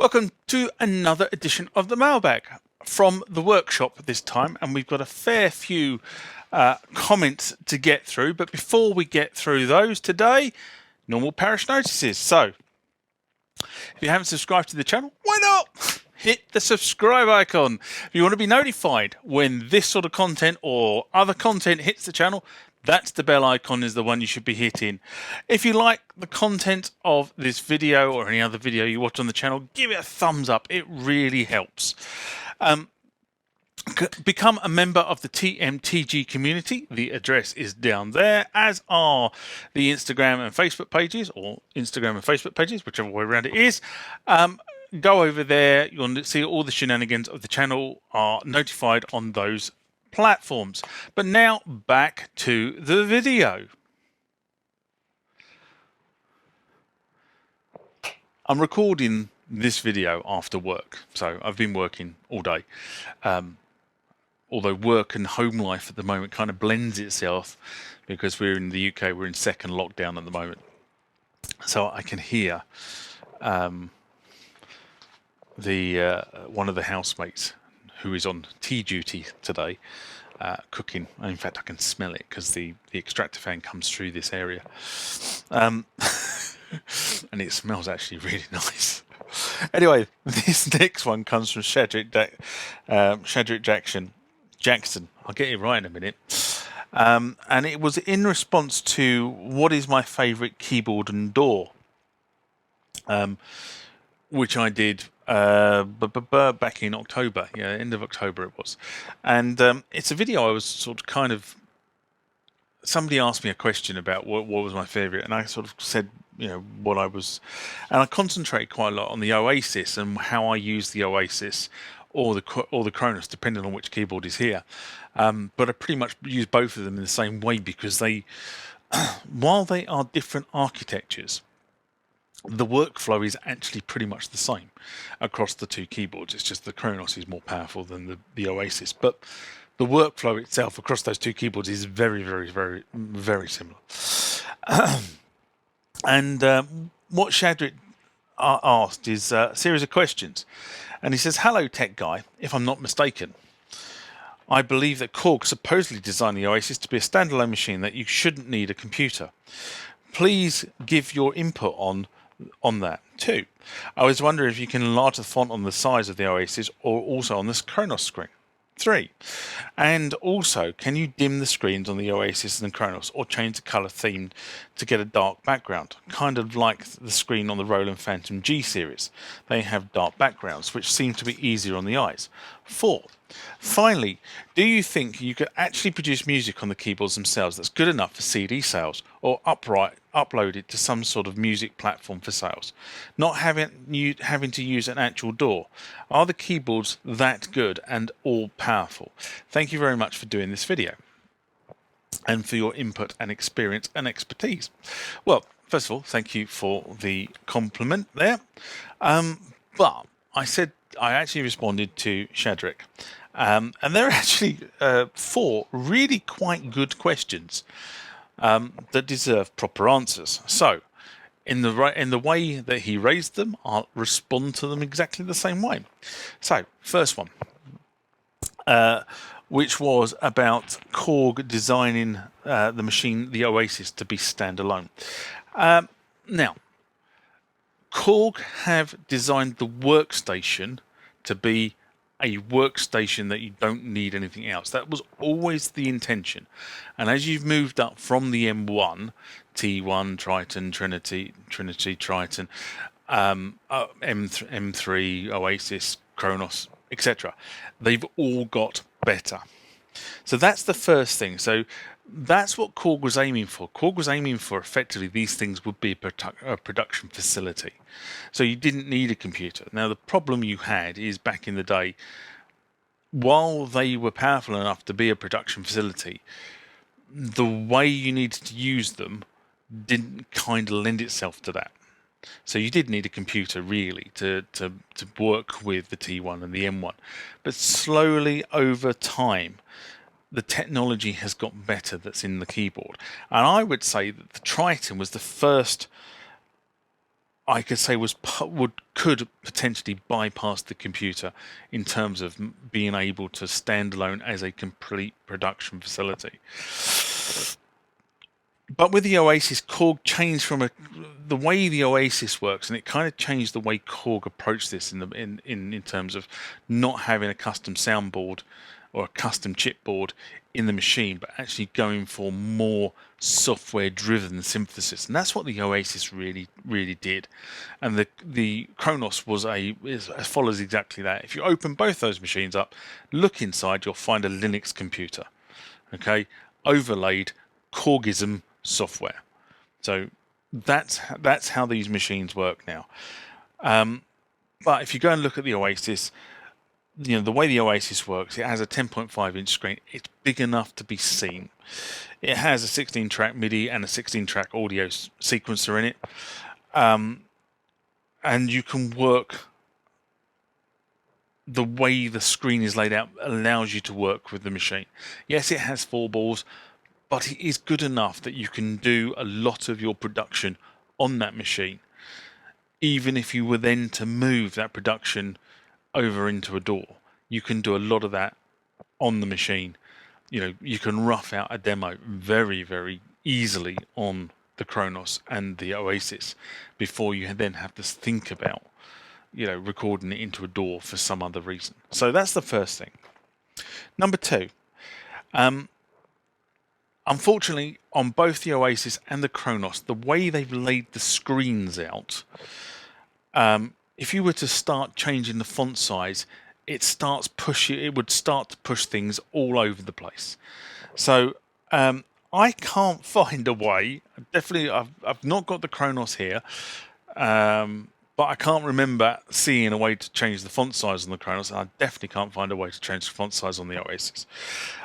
Welcome to another edition of the Mailbag from the workshop this time, and we've got a fair few comments to get through. But before we get through those today, normal parish notices. So, if you haven't subscribed to the channel, why not? Hit the subscribe icon. If you want to be notified when this sort of content or other content hits the channel, that's the bell icon is the one you should be hitting. If you like the content of this video or any other video you watch on the channel, give it a thumbs up. It really helps. Become a member of the TMTG community. The address is down there, as are the Instagram and Facebook pages, or Instagram and Facebook pages, whichever way around it is. Go over there. You'll see all the shenanigans of the channel are notified on those platforms. But now back to the video. I'm recording this video after work, so I've been working all day. Although work and home life at the moment kind of blends itself because we're in the UK, we're in second lockdown at the moment. So I can hear one of the housemates who is on tea duty today cooking. In fact, I can smell it because the extractor fan comes through this area. And it smells actually really nice. Anyway, this next one comes from Shadrach Jackson. I'll get it right in a minute. And it was in response to what is my favourite keyboard and DAW, which I did back in October. Yeah, end of October it was. And it's a video I was sort of somebody asked me a question about what was my favourite, and I sort of said, what I was, and I concentrate quite a lot on the OASYS and how I use the OASYS or the KRONOS, depending on which keyboard is here. But I pretty much use both of them in the same way because they, while they are different architectures, the workflow is actually pretty much the same across the two keyboards. It's just the KRONOS is more powerful than the OASYS, but the workflow itself across those two keyboards is very, very, very, very similar. And what Shadrach asked is a series of questions. And he says, "Hello, tech guy. If I'm not mistaken, I believe that Korg supposedly designed the OASYS to be a standalone machine that you shouldn't need a computer. Please give your input on that too. I was wondering if you can enlarge the font on the size of the OASYS or also on this KRONOS screen. 3. And also, can you dim the screens on the OASYS and the KRONOS or change the colour theme to get a dark background? Kind of like the screen on the Roland Phantom G series. They have dark backgrounds, which seem to be easier on the eyes. 4. Finally, do you think you could actually produce music on the keyboards themselves that's good enough for CD sales or upload it to some sort of music platform for sales, not having to use an actual DAW? Are the keyboards that good and all powerful? Thank you very much for doing this video and for your input and experience and expertise." Well, first of all, thank you for the compliment there. But I actually responded to Shadrach, and there are actually 4 really quite good questions that deserve proper answers. So, in the way that he raised them, I'll respond to them exactly the same way. So, first one, which was about Korg designing the machine, the OASYS, to be standalone. Now, Korg have designed the workstation to be a workstation that you don't need anything else. That was always the intention. And as you've moved up from the M1, T1, Triton, Trinity, Triton, M3, OASYS, KRONOS, etc., they've all got better. So that's the first thing. So that's what Korg was aiming for. Korg was aiming for, effectively, these things would be a production facility. So you didn't need a computer. Now, the problem you had is, back in the day, while they were powerful enough to be a production facility, the way you needed to use them didn't kind of lend itself to that. So you did need a computer, really, to work with the T1 and the M1. But slowly, over time, the technology has got better that's in the keyboard. And I would say that the Triton was the first I could say could potentially bypass the computer in terms of being able to stand alone as a complete production facility. But with the Oasis, Korg changed from the way the Oasis works, and it kind of changed the way Korg approached this in terms of not having a custom soundboard or a custom chipboard in the machine, but actually going for more software-driven synthesis, and that's what the Oasis really did. And the KRONOS follows exactly that. If you open both those machines up, look inside, you'll find a Linux computer, okay, overlaid Korgism software. So that's how these machines work now. But if you go and look at the Oasis, the way the Oasis works, it has a 10.5-inch screen. It's big enough to be seen. It has a 16-track MIDI and a 16-track audio sequencer in it. And you can work the way the screen is laid out allows you to work with the machine. Yes, it has 4 balls, but it is good enough that you can do a lot of your production on that machine, even if you were then to move that production over into a DAW. You can do a lot of that on the machine. You can rough out a demo very, very easily on the KRONOS and the Oasis before you then have to think about, recording it into a DAW for some other reason. So that's the first thing. Number 2, unfortunately, on both the Oasis and the KRONOS, the way they've laid the screens out, if you were to start changing the font size, it would start to push things all over the place. So I can't find a way. Definitely, I've not got the KRONOS here, but I can't remember seeing a way to change the font size on the KRONOS, and I definitely can't find a way to change the font size on the Oasis.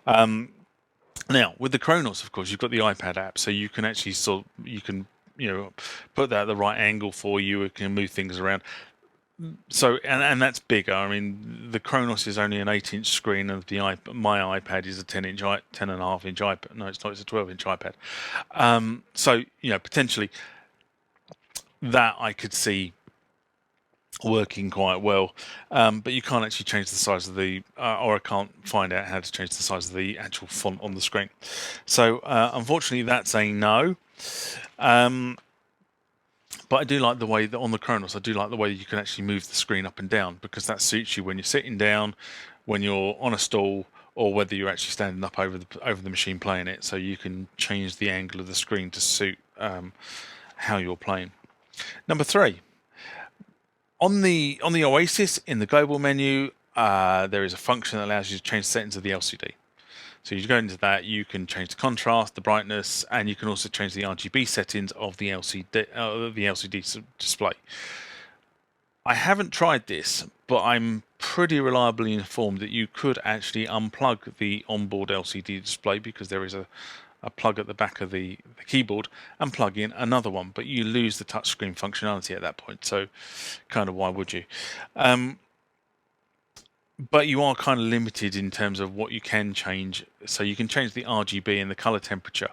Now, with the KRONOS, of course, you've got the iPad app, so you can actually put that at the right angle for you. It can move things around. So, and that's bigger. I mean, the KRONOS is only an 8-inch screen, and my iPad is a 10.5-inch iPad. No, it's not. It's a 12-inch iPad. So, potentially that I could see working quite well, but you can't actually change the size of or I can't find out how to change the size of the actual font on the screen. So, unfortunately, that's a no. But I do like the way that on the KRONOS, I do like the way you can actually move the screen up and down, because that suits you when you're sitting down, when you're on a stool, or whether you're actually standing up over the machine playing it. So you can change the angle of the screen to suit how you're playing. Number 3, on the Oasis, in the global menu, there is a function that allows you to change the settings of the LCD. So you go into that, you can change the contrast, the brightness, and you can also change the RGB settings of the LCD display. I haven't tried this, but I'm pretty reliably informed that you could actually unplug the onboard LCD display, because there is a plug at the back of the keyboard, and plug in another one, but you lose the touchscreen functionality at that point. So kind of why would you? But you are kind of limited in terms of what you can change. So you can change the RGB and the color temperature,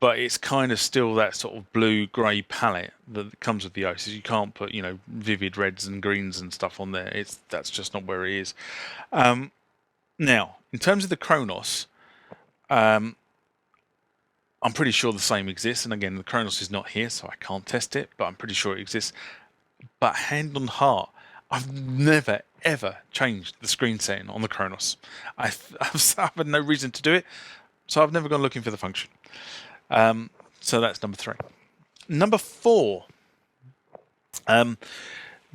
but it's kind of still that sort of blue-grey palette that comes with the Oasis. You can't put, vivid reds and greens and stuff on there. That's just not where it is. Now, in terms of the KRONOS, I'm pretty sure the same exists. And again, the KRONOS is not here, so I can't test it, but I'm pretty sure it exists. But hand on heart, I've never, ever changed the screen setting on the KRONOS. I've had no reason to do it, so I've never gone looking for the function. So that's number 3. Number 4.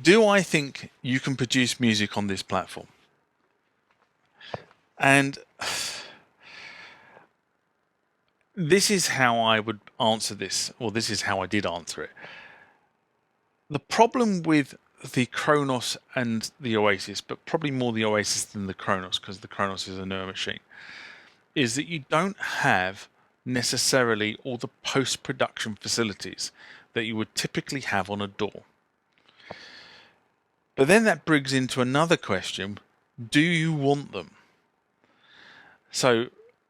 Do I think you can produce music on this platform? And this is how I would answer this, or this is how I did answer it. The problem with the KRONOS and the Oasis, but probably more the Oasis than the KRONOS, because the KRONOS is a newer machine, is that you don't have necessarily all the post-production facilities that you would typically have on a DAW. But then that brings into another question: do you want them? So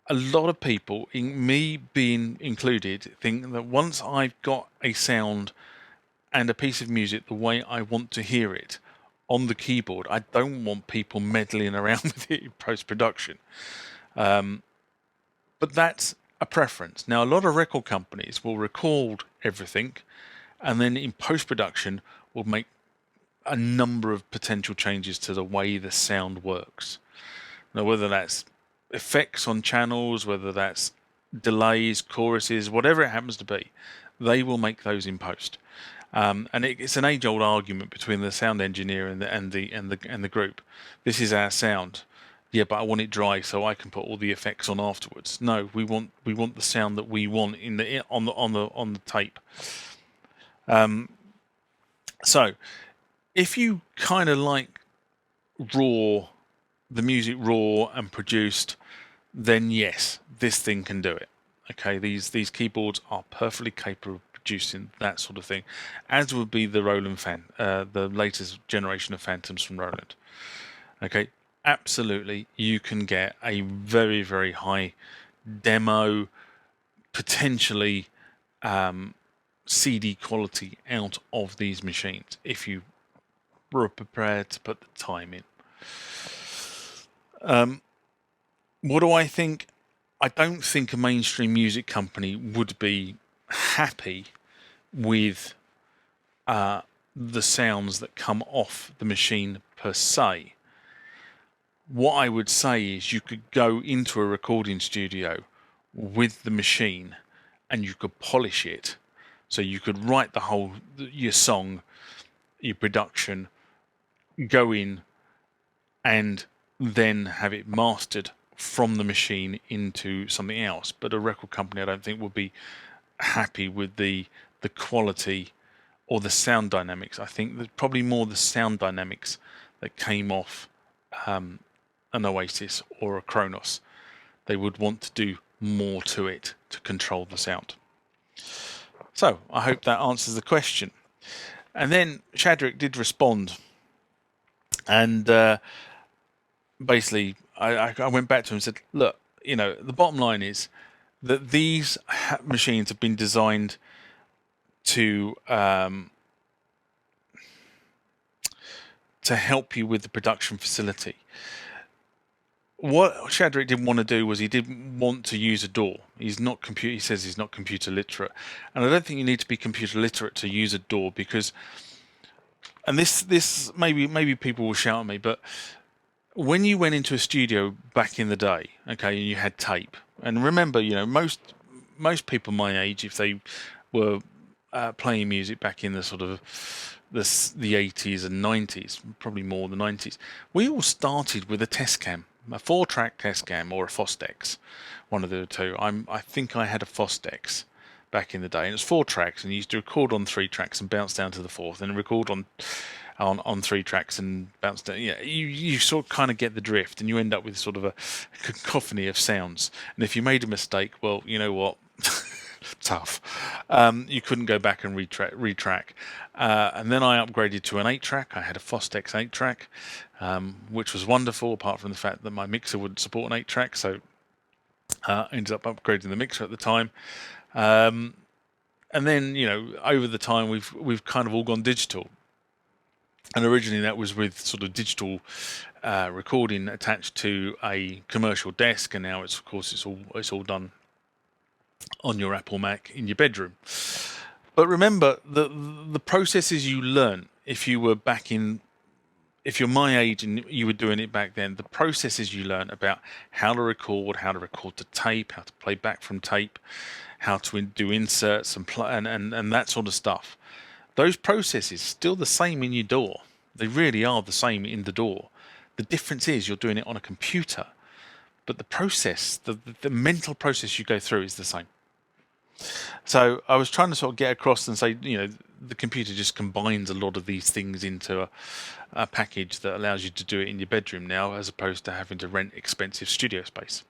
a lot of people, in me being included, think that once I've got a sound and a piece of music the way I want to hear it on the keyboard. I don't want people meddling around with it in post-production. But that's a preference. Now, a lot of record companies will record everything and then in post-production will make a number of potential changes to the way the sound works. Now, whether that's effects on channels, whether that's delays, choruses, whatever it happens to be, they will make those in post. And it's an age-old argument between the sound engineer and the group. This is our sound. Yeah, but I want it dry so I can put all the effects on afterwards. No, we want the sound that we want on the tape. So if you kind of like the music raw and produced, then yes, this thing can do it. Okay, these keyboards are perfectly capable of producing that sort of thing, as would be the Roland the latest generation of Phantoms from Roland. Okay, absolutely, you can get a very, very high demo, potentially CD quality out of these machines if you were prepared to put the time in. What do I think? I don't think a mainstream music company would be happy with the sounds that come off the machine per se. What I would say is you could go into a recording studio with the machine and you could polish it. So you could write your song, your production, go in and then have it mastered from the machine into something else. But a record company, I don't think, would be happy with the quality or the sound dynamics. I think there's probably more the sound dynamics that came off an Oasis or a Kronos. They would want to do more to it to control the sound. So I hope that answers the question. And then Shadrick did respond, and basically I went back to him and said, look, the bottom line is that these machines have been designed to help you with the production facility. What Shadrick didn't want to do was he didn't want to use a DAW. He says he's not computer literate, and I don't think you need to be computer literate to use a DAW, because, and this maybe people will shout at me, but when you went into a studio back in the day, okay, and you had tape, and remember, most people my age, if they were playing music back in the sort of the 80s and 90s, probably more the 90s, we all started with a test cam, a 4-track test cam or a Fostex, one of the two. I think I had a Fostex back in the day, and it was 4 tracks, and you used to record on 3 tracks and bounce down to the 4th, and record on 3 tracks and bounce down. Yeah, you sort of kind of get the drift, and you end up with sort of a cacophony of sounds. And if you made a mistake, well, you know what? Tough. You couldn't go back and retrack. And then I upgraded to an 8-track. I had a Fostex 8-track, which was wonderful, apart from the fact that my mixer wouldn't support an 8-track, so I ended up upgrading the mixer at the time. And then, over the time, we've kind of all gone digital. And originally that was with sort of digital recording attached to a commercial desk, and now it's all done on your Apple Mac in your bedroom. But remember, the processes you learn if you're my age and you were doing it back then, the processes you learn about how to record to tape, how to play back from tape, how to do inserts and that sort of stuff. Those processes still the same in your DAW. They really are the same in the DAW. The difference is you're doing it on a computer, but the process, the mental process you go through is the same. So I was trying to sort of get across and say, the computer just combines a lot of these things into a package that allows you to do it in your bedroom now, as opposed to having to rent expensive studio space.